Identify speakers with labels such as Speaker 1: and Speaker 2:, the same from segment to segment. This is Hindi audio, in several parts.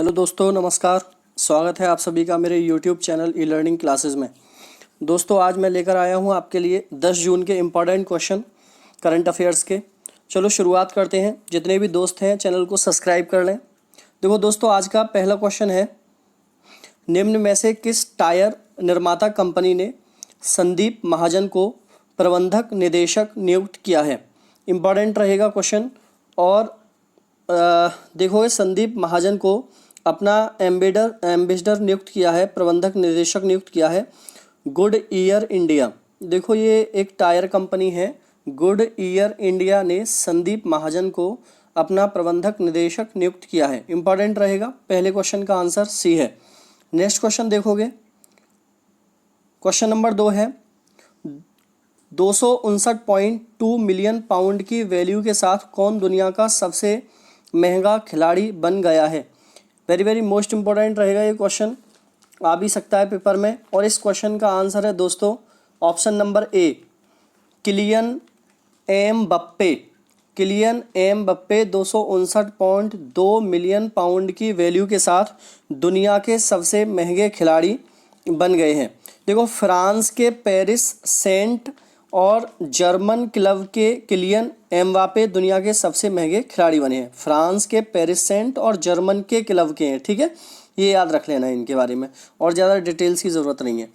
Speaker 1: हेलो दोस्तों, नमस्कार। स्वागत है आप सभी का मेरे YouTube channel e learning classes में। दोस्तों, आज मैं लेकर आया हूं आपके लिए 10 जून के इम्पॉर्टेंट क्वेश्चन करंट अफेयर्स के। चलो शुरुआत करते हैं। जितने भी दोस्त हैं चैनल को सब्सक्राइब कर लें। देखो दोस्तों, आज का पहला क्वेश्चन है, निम्न में से किस टायर निर्माता कंपनी ने संदीप महाजन को प्रबंधक निदेशक नियुक्त किया है। इम्पॉर्टेंट रहेगा क्वेश्चन। और देखोगे, संदीप महाजन को अपना एम्बेसडर नियुक्त किया है, प्रबंधक निदेशक नियुक्त किया है गुड ईयर इंडिया। देखो, ये एक टायर कंपनी है। गुड ईयर इंडिया ने संदीप महाजन को अपना प्रबंधक निदेशक नियुक्त किया है। इंपॉर्टेंट रहेगा। पहले क्वेश्चन का आंसर सी है। नेक्स्ट क्वेश्चन देखोगे, क्वेश्चन नंबर 2 है, 259.2 मिलियन पाउंड की वैल्यू के साथ कौन दुनिया का सबसे महंगा खिलाड़ी बन गया है। वेरी वेरी मोस्ट इंपॉर्टेंट रहेगा। ये क्वेश्चन आ भी सकता है पेपर में। और इस क्वेश्चन का आंसर है दोस्तों option number A, Kylian Mbappe. Kylian Mbappe 259.2 million pound की वैल्यू के साथ दुनिया के सबसे महंगे खिलाड़ी बन गए हैं। देखो, फ्रांस के पेरिस सेंट और जर्मन क्लब के किलियन एम्बापे दुनिया के सबसे महंगे खिलाड़ी बने हैं। फ्रांस के पेरिस सेंट और जर्मन के क्लब के हैं। ठीक है, ये याद रख लेना है इनके बारे में, और ज़्यादा डिटेल्स की ज़रूरत नहीं है।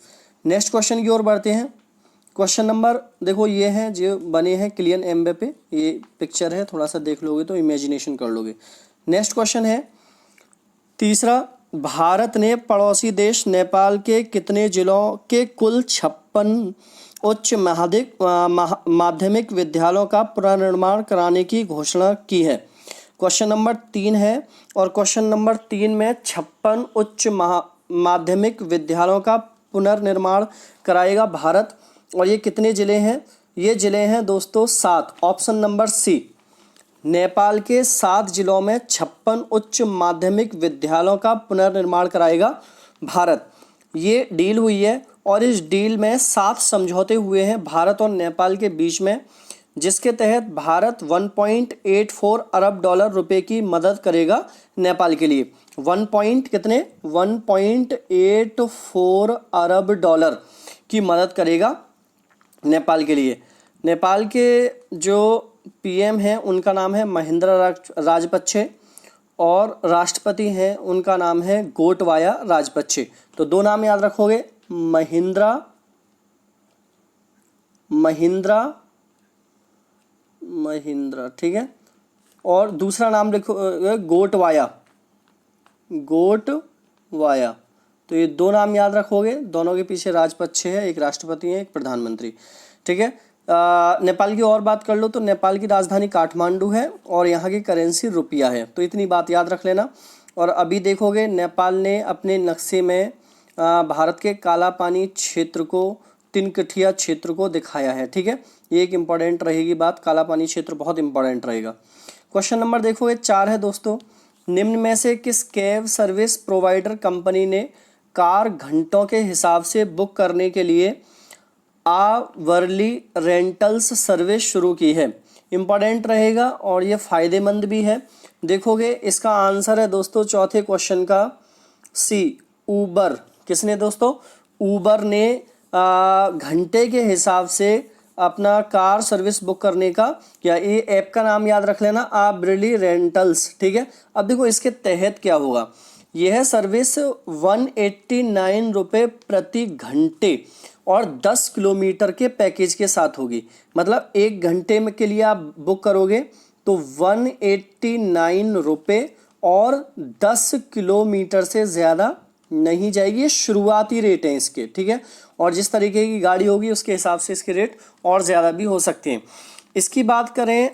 Speaker 1: नेक्स्ट क्वेश्चन की ओर बढ़ते हैं। क्वेश्चन नंबर देखो, ये हैं जो बने हैं किलियन एम्बापे। ये पिक्चर है, थोड़ा सा देख लोगे तो इमेजिनेशन कर लोगे। नेक्स्ट क्वेश्चन है तीसरा, भारत ने पड़ोसी देश नेपाल के कितने जिलों के कुल 56 उच्च माध्यमिक विद्यालयों का पुनर्निर्माण कराने की घोषणा की है। क्वेश्चन नंबर 3 है, और क्वेश्चन नंबर 3 में 56 उच्च माध्यमिक विद्यालयों का पुनर्निर्माण कराएगा भारत। और ये कितने ज़िले हैं? ये ज़िले हैं दोस्तों 7। ऑप्शन नंबर सी, नेपाल के 7 जिलों में 56 उच्च माध्यमिक विद्यालयों का पुनर्निर्माण कराएगा भारत। ये डील हुई है, और इस डील में 7 समझौते हुए हैं भारत और नेपाल के बीच में, जिसके तहत भारत 1.84 अरब डॉलर रुपए की मदद करेगा नेपाल के लिए। 1.84 अरब डॉलर की मदद करेगा नेपाल के लिए। नेपाल के जो पीएम हैं उनका नाम है महिंद्रा राजपक्षे, और राष्ट्रपति हैं उनका नाम है गोटबाया राजपक्षे। तो 2 नाम याद रखोगे, महिंद्रा, ठीक है। और दूसरा नाम लिखो गोटबाया। तो ये 2 नाम याद रखोगे। दोनों के पीछे राजपक्षे है, एक राष्ट्रपति है, एक प्रधानमंत्री। ठीक है। नेपाल की और बात कर लो तो नेपाल की राजधानी काठमांडू है, और यहाँ की करेंसी रुपया है। तो इतनी बात याद रख लेना। और अभी देखोगे, नेपाल ने अपने नक्शे में भारत के काला पानी क्षेत्र को, तिनकठिया क्षेत्र को दिखाया है। ठीक है, ये एक इम्पॉर्टेंट रहेगी बात। काला पानी क्षेत्र बहुत इंपॉर्टेंट रहेगा। क्वेश्चन नंबर देखोगे 4 है दोस्तों, निम्न में से किस कैब सर्विस प्रोवाइडर कंपनी ने कार घंटों के हिसाब से बुक करने के लिए आवरली रेंटल्स सर्विस शुरू की है। इंपॉर्टेंट रहेगा और ये फ़ायदेमंद भी है। देखोगे, इसका आंसर है दोस्तों चौथे क्वेश्चन का सी, ऊबर। किसने दोस्तों? ऊबर ने घंटे के हिसाब से अपना कार सर्विस बुक करने का, या ये ऐप का नाम याद रख लेना, आवरली रेंटल्स। ठीक है। अब देखो, इसके तहत क्या होगा। यह सर्विस 189 रुपये प्रति घंटे और 10 किलोमीटर के पैकेज के साथ होगी। मतलब 1 घंटे में के लिए आप बुक करोगे तो 189 रुपये और 10 किलोमीटर से ज़्यादा नहीं जाएगी। ये शुरुआती रेट हैं इसके। ठीक है। और जिस तरीके की गाड़ी होगी उसके हिसाब से इसके रेट और ज़्यादा भी हो सकते हैं। इसकी बात करें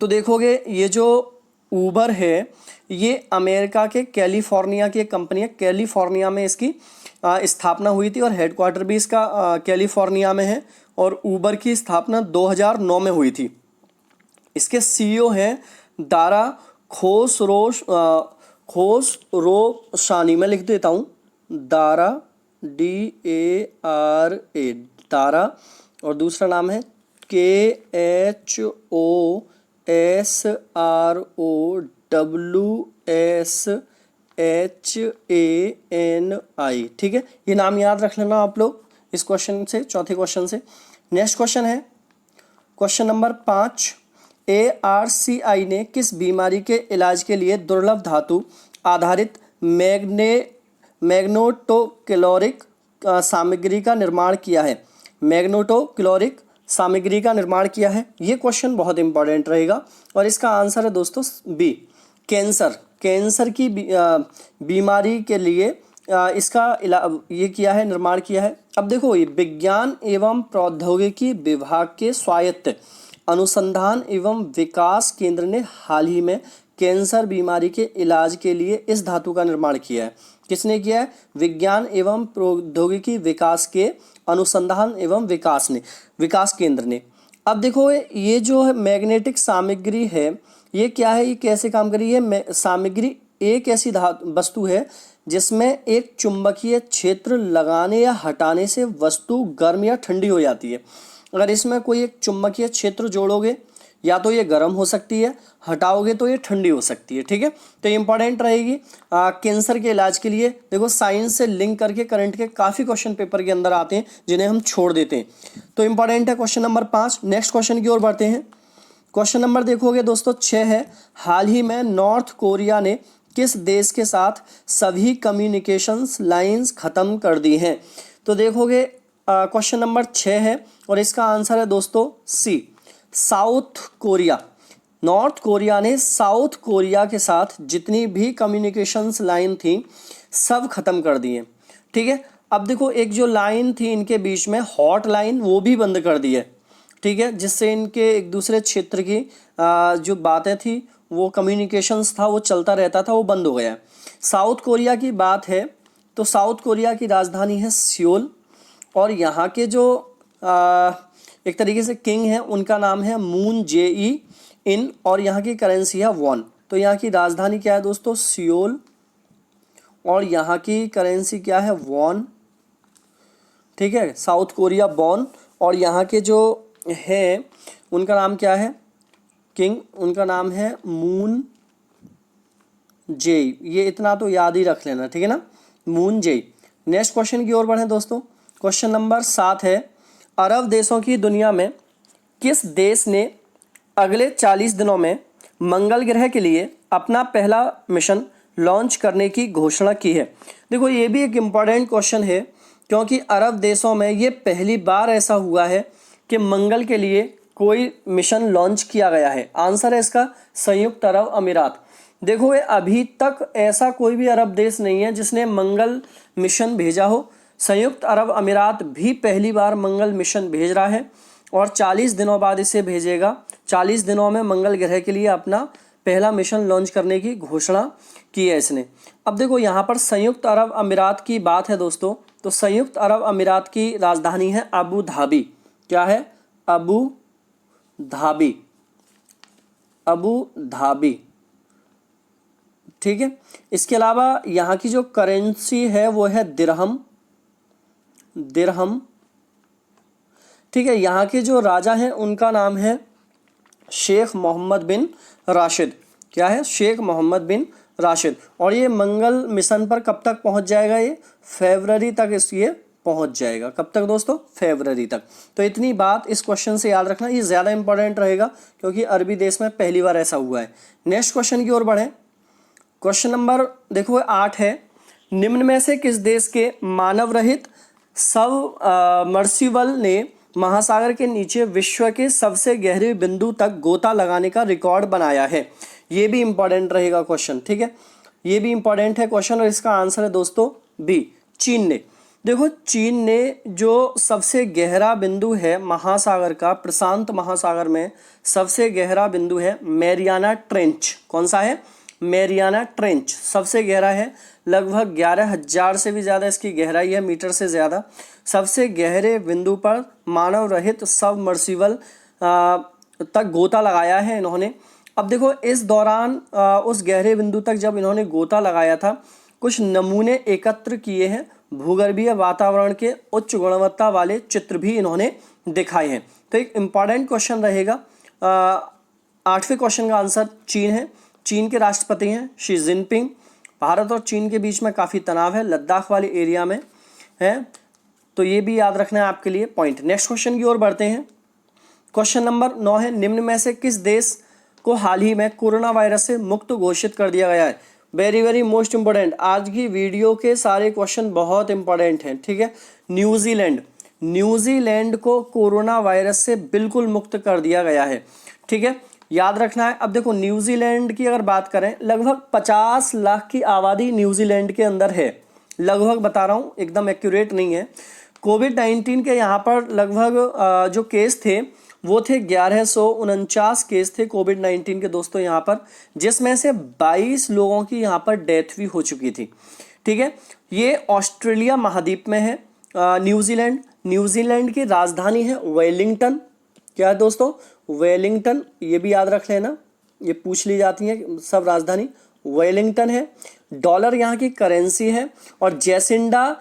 Speaker 1: तो देखोगे, ये जो ऊबर है ये अमेरिका के कैलिफोर्निया की एक कंपनी है। कैलिफोर्निया में इसकी स्थापना हुई थी, और हेडक्वार्टर भी इसका कैलिफोर्निया में है। और ऊबर की स्थापना 2009 में हुई थी। इसके सीईओ हैं दारा खोसरोशानी। मैं लिख देता हूँ, दारा, DARA, दारा। और दूसरा नाम है KHOSROWSHANI। HANI, ठीक है, ये नाम याद रख लेना आप लोग इस क्वेश्चन से, चौथे क्वेश्चन से। नेक्स्ट क्वेश्चन है क्वेश्चन नंबर 5, ARCI ने किस बीमारी के इलाज के लिए दुर्लभ धातु आधारित मैग्नेटोक्लोरिक सामग्री का निर्माण किया है? मैग्नेटोक्लोरिक सामग्री का निर्माण किया है। ये क्वेश्चन बहुत इंपॉर्टेंट रहेगा और इसका आंसर है दोस्तों बी, कैंसर की बीमारी के लिए इसका ये किया है, निर्माण किया है। अब देखो, ये विज्ञान एवं प्रौद्योगिकी विभाग के स्वायत्त अनुसंधान एवं विकास केंद्र ने हाल ही में कैंसर बीमारी के इलाज के लिए इस धातु का निर्माण किया है। किसने किया है? विज्ञान एवं प्रौद्योगिकी विकास के अनुसंधान एवं विकास केंद्र ने। अब देखो, ये जो है मैग्नेटिक सामग्री है, ये क्या है, ये कैसे काम करी है? सामग्री एक ऐसी वस्तु है जिसमें एक चुंबकीय क्षेत्र लगाने या हटाने से वस्तु गर्म या ठंडी हो जाती है। अगर इसमें कोई एक चुंबकीय क्षेत्र जोड़ोगे या तो ये गर्म हो सकती है, हटाओगे तो ये ठंडी हो सकती है, ठीक है। तो ये इंपॉर्टेंट रहेगी कैंसर के इलाज के लिए। देखो, साइंस से लिंक करके करंट के काफ़ी क्वेश्चन पेपर के अंदर आते हैं जिन्हें हम छोड़ देते हैं। तो इंपॉर्टेंट है क्वेश्चन नंबर 5। नेक्स्ट क्वेश्चन की ओर बढ़ते हैं। क्वेश्चन नंबर देखोगे दोस्तों 6 है, हाल ही में नॉर्थ कोरिया ने किस देश के साथ सभी कम्युनिकेशंस लाइंस ख़त्म कर दी हैं? तो देखोगे क्वेश्चन नंबर 6 है और इसका आंसर है दोस्तों सी, साउथ कोरिया। नॉर्थ कोरिया ने साउथ कोरिया के साथ जितनी भी कम्युनिकेशंस लाइन थी सब ख़त्म कर दी है, ठीक है। अब देखो, एक जो लाइन थी इनके बीच में, हॉट लाइन, वो भी बंद कर दी है, ठीक है, जिससे इनके एक दूसरे क्षेत्र की जो बातें थी, वो कम्युनिकेशंस था, वो चलता रहता था, वो बंद हो गया है। साउथ कोरिया की बात है तो साउथ कोरिया की राजधानी है सियोल और यहाँ के जो एक तरीके से किंग है, उनका नाम है मून जे इन और यहाँ की करेंसी है वॉन। तो यहाँ की राजधानी क्या है दोस्तों? सियोल और यहाँ की करेंसी क्या है? वॉन, ठीक है। साउथ कोरिया वॉन और यहाँ के जो है उनका नाम क्या है? किंग, उनका नाम है मून जे। ये इतना तो याद ही रख लेना, ठीक है ना, मून जे। नेक्स्ट क्वेश्चन की ओर बढ़ें दोस्तों। क्वेश्चन नंबर 7 है, अरब देशों की दुनिया में किस देश ने अगले 40 दिनों में मंगल ग्रह के लिए अपना पहला मिशन लॉन्च करने की घोषणा की है? देखो, ये भी एक इम्पॉर्टेंट क्वेश्चन है क्योंकि अरब देशों में ये पहली बार ऐसा हुआ है कि मंगल के लिए कोई मिशन लॉन्च किया गया है। आंसर है इसका संयुक्त अरब अमीरात। देखो, ये अभी तक ऐसा कोई भी अरब देश नहीं है जिसने मंगल मिशन भेजा हो। संयुक्त अरब अमीरात भी पहली बार मंगल मिशन भेज रहा है और 40 दिनों बाद इसे भेजेगा। 40 दिनों में मंगल ग्रह के लिए अपना पहला मिशन लॉन्च करने की घोषणा की है इसने। अब देखो, यहाँ पर संयुक्त अरब अमीरात की बात है दोस्तों, तो संयुक्त अरब अमीरात की राजधानी है अबू धाबी। क्या है? अबू धाबी, अबू धाबी, ठीक है। इसके अलावा यहाँ की जो करेंसी है वो है दिरहम, ठीक है। यहाँ के जो राजा हैं उनका नाम है शेख मोहम्मद बिन राशिद। क्या है? शेख मोहम्मद बिन राशिद। और ये मंगल मिशन पर कब तक पहुँच जाएगा? ये फरवरी तक ये पहुँच जाएगा। कब तक दोस्तों? फरवरी तक। तो इतनी बात इस क्वेश्चन से याद रखना, ये ज़्यादा इंपॉर्टेंट रहेगा क्योंकि अरबी देश में पहली बार ऐसा हुआ है। नेक्स्ट क्वेश्चन की ओर बढ़ें। क्वेश्चन नंबर देखो 8 है, निम्न में से किस देश के मानव रहित सबमर्सिबल ने महासागर के नीचे विश्व के सबसे गहरे बिंदु तक गोता लगाने का रिकॉर्ड बनाया है? ये भी इंपॉर्टेंट रहेगा क्वेश्चन, ठीक है। ये भी इंपॉर्टेंट है क्वेश्चन और इसका आंसर है दोस्तों बी, चीन ने। देखो, चीन ने जो सबसे गहरा बिंदु है महासागर का, प्रशांत महासागर में सबसे गहरा बिंदु है मैरियाना ट्रेंच। कौन सा है? मैरियाना ट्रेंच सबसे गहरा है, लगभग 11,000 से भी ज़्यादा इसकी गहराई है, मीटर से ज़्यादा। सबसे गहरे बिंदु पर मानव रहित सबमर्सिबल तक गोता लगाया है इन्होंने। अब देखो, इस दौरान उस गहरे बिंदु तक जब इन्होंने गोता लगाया था, कुछ नमूने एकत्र किए हैं, भूगर्भीय वातावरण के उच्च गुणवत्ता वाले चित्र भी इन्होंने दिखाए हैं। तो एक इम्पॉर्टेंट क्वेश्चन रहेगा। 8वें क्वेश्चन का आंसर चीन है। चीन के राष्ट्रपति हैं शी जिनपिंग भारत और चीन के बीच में काफ़ी तनाव है, लद्दाख वाले एरिया में है, तो ये भी याद रखना है आपके लिए पॉइंट। नेक्स्ट क्वेश्चन की ओर बढ़ते हैं। क्वेश्चन नंबर 9 है, निम्न में से किस देश को हाल ही में कोरोना वायरस से मुक्त घोषित कर दिया गया है? वेरी वेरी मोस्ट इंपॉर्टेंट, आज की वीडियो के सारे क्वेश्चन बहुत इंपॉर्टेंट हैं, ठीक है। न्यूजीलैंड, न्यूजीलैंड को कोरोना वायरस से बिल्कुल मुक्त कर दिया गया है, ठीक है, याद रखना है। अब देखो न्यूजीलैंड की अगर बात करें, लगभग 50 लाख की आबादी न्यूजीलैंड के अंदर है, लगभग बता रहा हूँ, एकदम एक्यूरेट नहीं है। कोविड-19 के यहाँ पर लगभग जो केस थे वो थे 1149 केस थे कोविड-19 के दोस्तों यहाँ पर, जिसमें से 22 लोगों की यहाँ पर डेथ भी हो चुकी थी, ठीक है। ये ऑस्ट्रेलिया महाद्वीप में है न्यूजीलैंड। न्यूजीलैंड की राजधानी है वेलिंगटन। क्या है दोस्तों? वेलिंगटन, ये भी याद रख लेना, ये पूछ ली जाती है सब राजधानी, वेलिंगटन है। डॉलर यहाँ की करेंसी है और जेसिंडा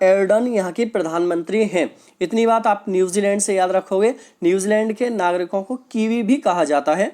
Speaker 1: एर्डर्न यहाँ की प्रधानमंत्री हैं। इतनी बात आप न्यूजीलैंड से याद रखोगे। न्यूजीलैंड के नागरिकों को कीवी भी कहा जाता है,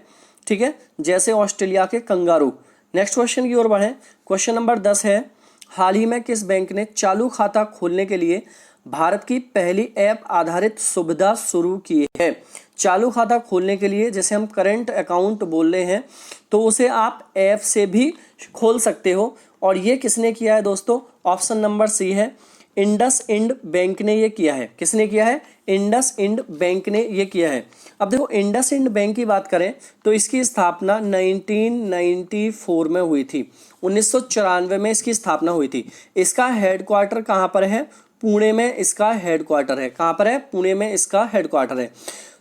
Speaker 1: ठीक है, जैसे ऑस्ट्रेलिया के कंगारू। नेक्स्ट क्वेश्चन की ओर बढ़ें। क्वेश्चन नंबर 10 है, हाल ही में किस बैंक ने चालू खाता खोलने के लिए भारत की पहली ऐप आधारित सुविधा शुरू की है? चालू खाता खोलने के लिए, जैसे हम करंट अकाउंट बोल रहे हैं, तो उसे आप ऐप से भी खोल सकते हो। और ये किसने किया है दोस्तों? ऑप्शन नंबर सी है, इंडस इंड बैंक ने ये किया है। किसने किया है? इंडस इंड बैंक ने ये किया है। अब देखो इंडस इंड बैंक की बात करें तो इसकी स्थापना 1994 में हुई थी, 1994 में इसकी स्थापना हुई थी। इसका हेडक्वार्टर कहाँ पर है? पुणे में इसका हेडक्वार्टर है। कहाँ पर है? पुणे में इसका हेडक्वार्टर है।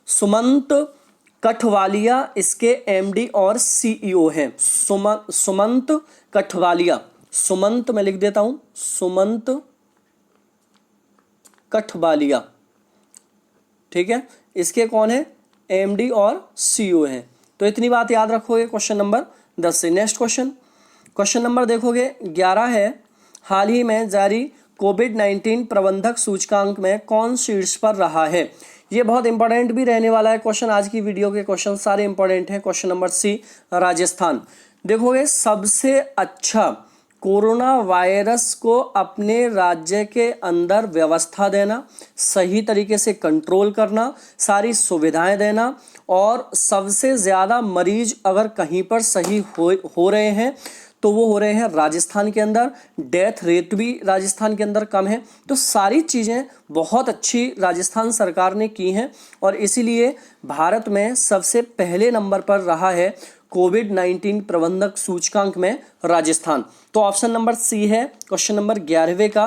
Speaker 1: सुमंत कठवालिया इसके एमडी और सीईओ हैं। सुमंत कठवालिया, सुमंत मैं लिख देता हूं, सुमंत कठवालिया, ठीक है, इसके कौन है? एमडी और सीईओ हैं। तो इतनी बात याद रखोगे क्वेश्चन नंबर 10 से। नेक्स्ट क्वेश्चन नंबर देखोगे 11 है, हाल ही में जारी कोविड-19 प्रबंधक सूचकांक में कौन शीर्ष पर रहा है? ये बहुत इंपॉर्टेंट भी रहने वाला है क्वेश्चन। आज की वीडियो के क्वेश्चन सारे इंपॉर्टेंट हैं। Question number C, Rajasthan. देखोगे सबसे अच्छा कोरोना वायरस को अपने राज्य के अंदर व्यवस्था देना, सही तरीके से कंट्रोल करना, सारी सुविधाएं देना, और सबसे ज़्यादा मरीज अगर कहीं पर सही हो रहे हैं तो वो हो रहे हैं राजस्थान के अंदर। डेथ रेट भी राजस्थान के अंदर कम है। तो सारी चीज़ें बहुत अच्छी राजस्थान सरकार ने की हैं और इसीलिए भारत में सबसे पहले नंबर पर रहा है कोविड-19 प्रबंधक सूचकांक में राजस्थान। तो ऑप्शन नंबर सी है क्वेश्चन नंबर 11वें का।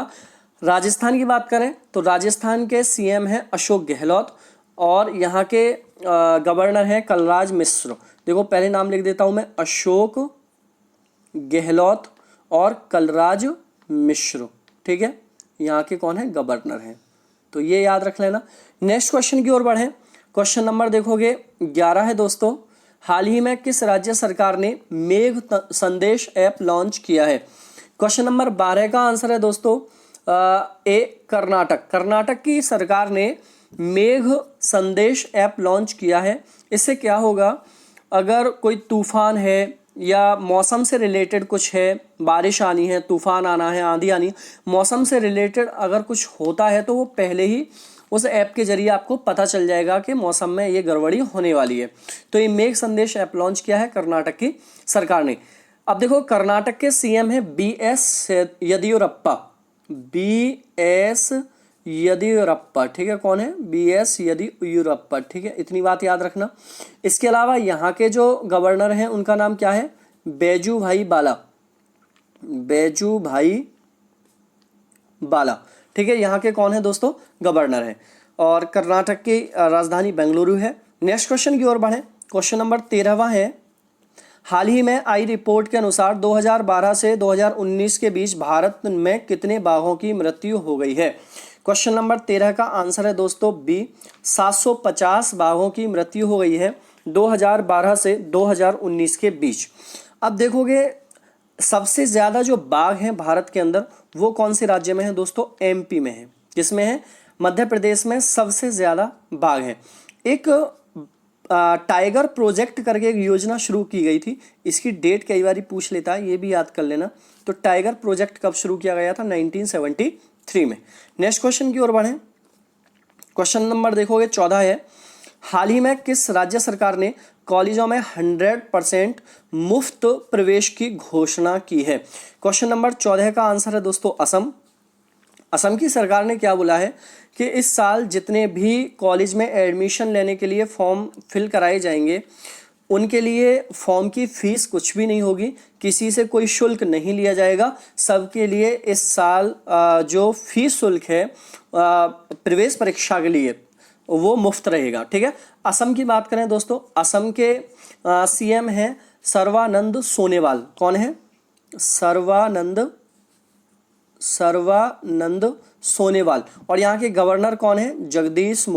Speaker 1: राजस्थान की बात करें तो राजस्थान के सीएम हैं अशोक गहलोत और यहाँ के गवर्नर हैं कलराज मिश्र। देखो पहले नाम लिख देता हूँ मैं, अशोक गहलोत और कलराज मिश्र, ठीक है, यहाँ के कौन है? गवर्नर हैं। तो ये याद रख लेना। नेक्स्ट क्वेश्चन की ओर बढ़ें। क्वेश्चन नंबर देखोगे 11 है दोस्तों, हाल ही में किस राज्य सरकार ने मेघ संदेश ऐप लॉन्च किया है? क्वेश्चन नंबर 12 का आंसर है दोस्तों ए, कर्नाटक। कर्नाटक की सरकार ने मेघ संदेश ऐप लॉन्च किया है। इससे क्या होगा, अगर कोई तूफान है या मौसम से रिलेटेड कुछ है, बारिश आनी है, तूफान आना है, आंधी आनी, मौसम से रिलेटेड अगर कुछ होता है तो वो पहले ही उस ऐप के जरिए आपको पता चल जाएगा कि मौसम में ये गड़बड़ी होने वाली है। तो ये मेघ संदेश ऐप लॉन्च किया है कर्नाटक की सरकार ने। अब देखो कर्नाटक के सीएम है बीएस येदियुरप्पा। बीएस येदियुरप्पा, ठीक है, कौन है? बीएस येदियुरप्पा, ठीक है, इतनी बात याद रखना। इसके अलावा यहाँ के जो गवर्नर हैं उनका नाम क्या है? बैजूभाई बाला। बैजूभाई बाला, ठीक है, यहाँ के कौन है दोस्तों? गवर्नर है। और कर्नाटक की राजधानी बेंगलुरु है। नेक्स्ट क्वेश्चन की ओर बढ़ें। क्वेश्चन नंबर 13वां है, हाल ही में आई रिपोर्ट के अनुसार 2012 से 2019 के बीच भारत में कितने बाघों की मृत्यु हो गई है? क्वेश्चन नंबर 13 का आंसर है दोस्तों बी, 750 बाघों की मृत्यु हो गई है 2012 से 2019 के बीच। अब देखोगे सबसे ज़्यादा जो बाघ हैं भारत के अंदर वो कौन से राज्य में है दोस्तों? एमपी में है। किसमें है? मध्य प्रदेश में सबसे ज़्यादा बाघ हैं। एक टाइगर प्रोजेक्ट करके एक योजना शुरू की गई थी, इसकी डेट कई बार पूछ लेता है, ये भी याद कर लेना। तो टाइगर प्रोजेक्ट कब शुरू किया गया था? 1973 में। नेक्स्ट क्वेश्चन की ओर बढ़ें। क्वेश्चन नंबर देखोगे 14 है, हाल ही में किस राज्य सरकार ने कॉलेजों में 100% मुफ्त प्रवेश की घोषणा की है? क्वेश्चन नंबर 14 का आंसर है दोस्तों असम। असम की सरकार ने क्या बोला है कि इस साल जितने भी कॉलेज में एडमिशन लेने के लिए फॉर्म फिल कराए जाएंगे, उनके लिए फॉर्म की फीस कुछ भी नहीं होगी, किसी से कोई शुल्क नहीं लिया जाएगा। सबके लिए इस साल जो फीस शुल्क है प्रवेश परीक्षा के लिए वो मुफ्त रहेगा। ठीक है। असम की बात करें दोस्तों, असम के सीएम हैं सर्बानंद सोनोवाल। कौन है? सर्बानंद सोनोवाल। और यहाँ के गवर्नर कौन है? जगदीश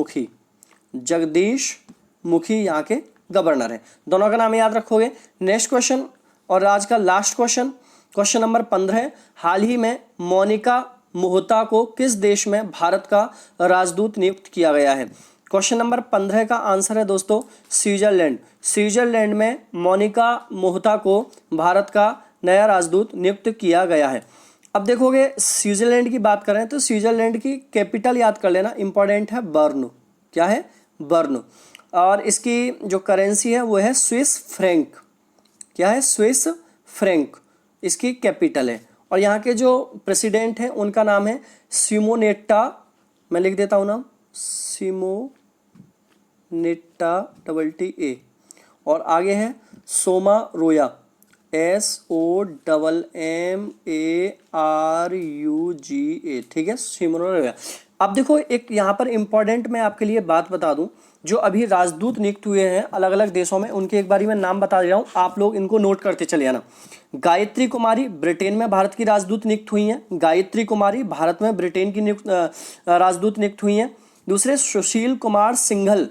Speaker 1: मुखी यहाँ के गवर्नर है। दोनों का नाम याद रखोगे। नेक्स्ट क्वेश्चन और आज का लास्ट क्वेश्चन, क्वेश्चन नंबर 15, हाल ही में मोनिका मोहता को किस देश में भारत का राजदूत नियुक्त किया गया है? क्वेश्चन नंबर 15 का आंसर है दोस्तों स्विट्जरलैंड। स्विट्जरलैंड में मोनिका मोहता को भारत का नया राजदूत नियुक्त किया गया है। अब देखोगे स्विट्जरलैंड की बात करें तो स्विट्जरलैंड की कैपिटल याद कर लेना, इंपॉर्टेंट है, बर्न। क्या है? बर्न। और इसकी जो करेंसी है वो है स्विस फ्रैंक। क्या है? स्विस फ्रैंक इसकी कैपिटल है। और यहाँ के जो प्रेसिडेंट हैं उनका नाम है सिमोनेटा, मैं लिख देता हूँ नाम, सिमोनेटा TA। और आगे है सोमा रोया, SOMMARUGA। ठीक है, सोमा रोया। अब देखो एक यहाँ पर इंपॉर्टेंट मैं आपके लिए बात बता दूं, जो अभी राजदूत नियुक्त हुए हैं अलग अलग देशों में, उनके एक बारी मैं नाम बता दे रहा हूँ, आप लोग इनको नोट करते चले आना। गायत्री कुमारी ब्रिटेन में भारत की राजदूत नियुक्त हुई हैं। गायत्री कुमारी भारत में ब्रिटेन की राजदूत नियुक्त हुई हैं। दूसरे Sushil Kumar Singhal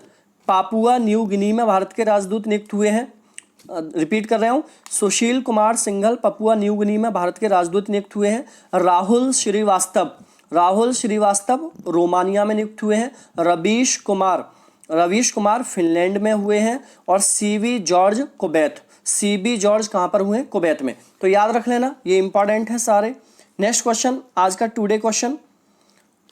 Speaker 1: Papua New Guinea में भारत के राजदूत नियुक्त हुए हैं। रिपीट कर रहा हूँ, Sushil Kumar Singhal Papua New Guinea में भारत के राजदूत नियुक्त हुए हैं। राहुल श्रीवास्तव रोमानिया में नियुक्त हुए हैं। रवीश कुमार फिनलैंड में हुए हैं। और सीबी जॉर्ज कहाँ पर हुए? कुवैत में। तो याद रख लेना, ये इंपॉर्टेंट है सारे। नेक्स्ट क्वेश्चन, आज का टुडे क्वेश्चन।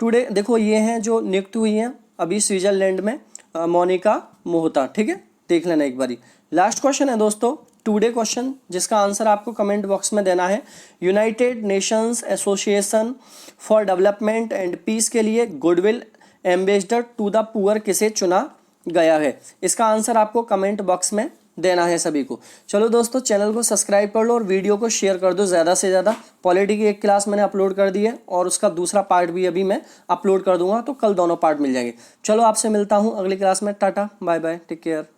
Speaker 1: टुडे देखो ये हैं जो नियुक्त हुई हैं अभी स्विट्जरलैंड में, मोनिका मोहता। ठीक है, देख लेना एक बारी। लास्ट क्वेश्चन है दोस्तों टुडे क्वेश्चन, जिसका आंसर आपको कमेंट बॉक्स में देना है। United Nations Association for Development and Peace के लिए goodwill ambassador to the poor किसे चुना गया है? इसका आंसर आपको कमेंट बॉक्स में देना है सभी को। चलो दोस्तों, चैनल को सब्सक्राइब कर लो और वीडियो को शेयर कर दो ज़्यादा से ज़्यादा। पॉलिटी की एक क्लास मैंने अपलोड कर दी है और उसका दूसरा पार्ट भी अभी मैं अपलोड कर दूंगा, तो कल दोनों पार्ट मिल जाएंगे। चलो आपसे मिलता हूँ अगली क्लास में। Tata bye bye, take care.